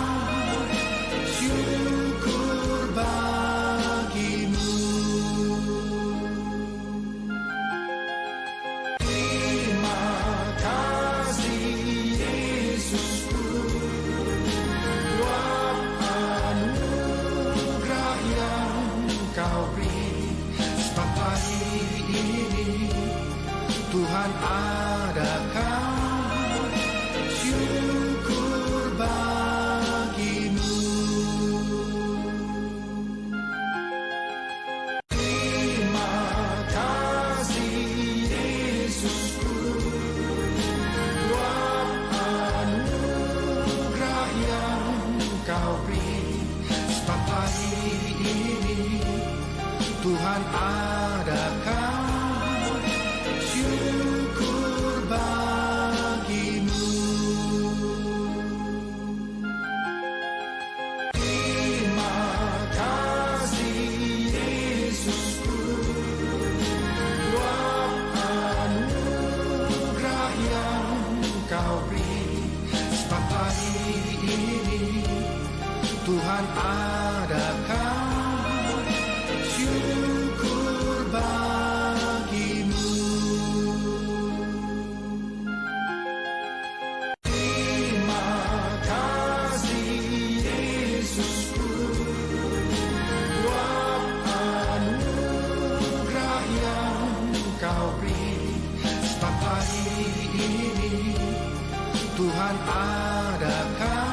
syukur bagimu. Terima kasih Yesusku buat anugerah yang Kau beri. Sebab hari ini Tuhan adakan syukur bagimu. Terima kasih Tuhan adakan syukur bagimu. Terima kasih Yesusku buat anugerah yang Kau beri. Sebab hari ini Tuhan adakan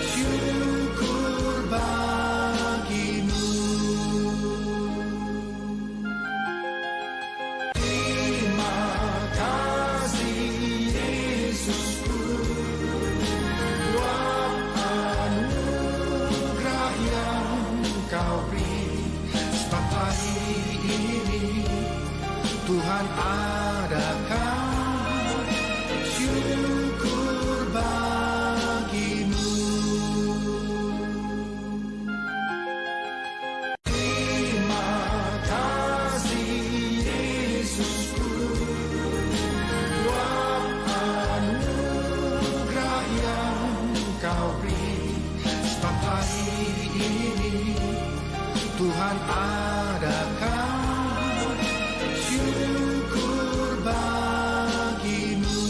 syukur bagimu. Terima kasih Yesusku buat anugerah yang Kau beri. Sebab hari ini Tuhan adakan syukur bagimu. Terima kasih Yesusku buat anugerah yang Kau beri. Sebab hari ini Tuhan adakan syukur bagimu.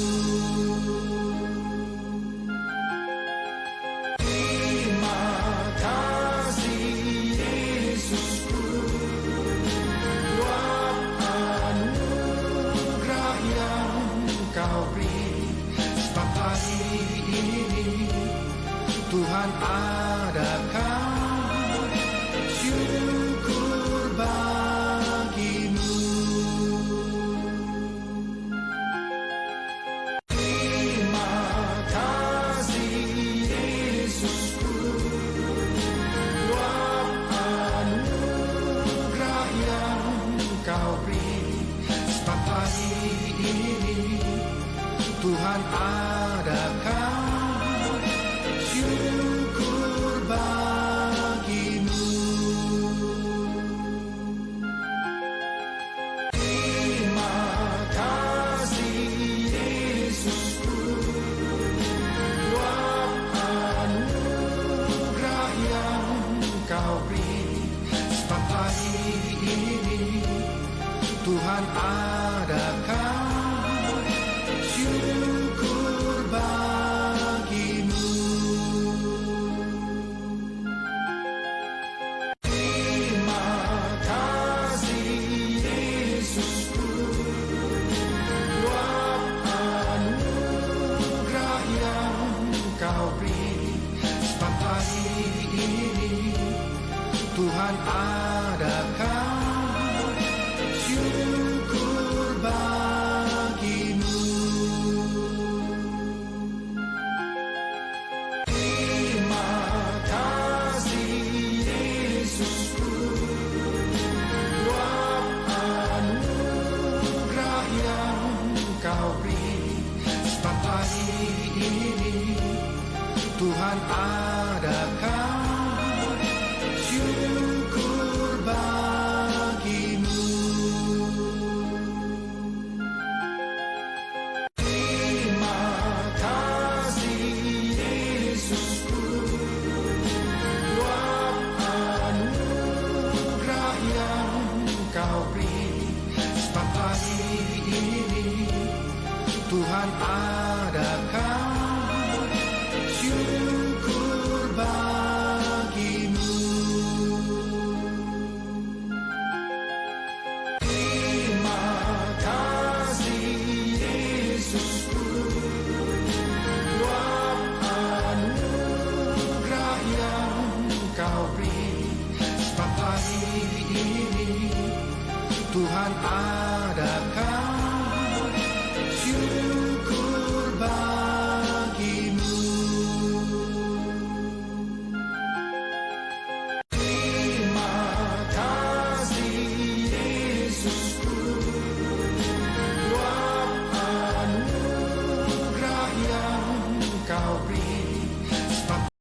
Terima kasih Yesusku buat anugerah yang Kau beri. Sebab hari ini Tuhan adakan syukur bagimu. Terima kasih Yesusku buat anugerah yang Kau beri. Sebab hari ini Tuhan adakan syukur bagimu. Terima kasih Yesusku buat anugerah yang Kau beri. Sebab hari ini Tuhan adakan syukur bagimu. Terima kasih Yesusku buat anugerah yang Kau beri. Sebab hari ini Tuhan adakan syukur bagimu. Terima kasih Yesusku buat anugerah yang Kau beri. Sebab hari ini Tuhan adakan syukur bagimu. Terima kasih Yesusku buat anugerah yang Kau beri. Sebab hari ini Tuhan adakan syukur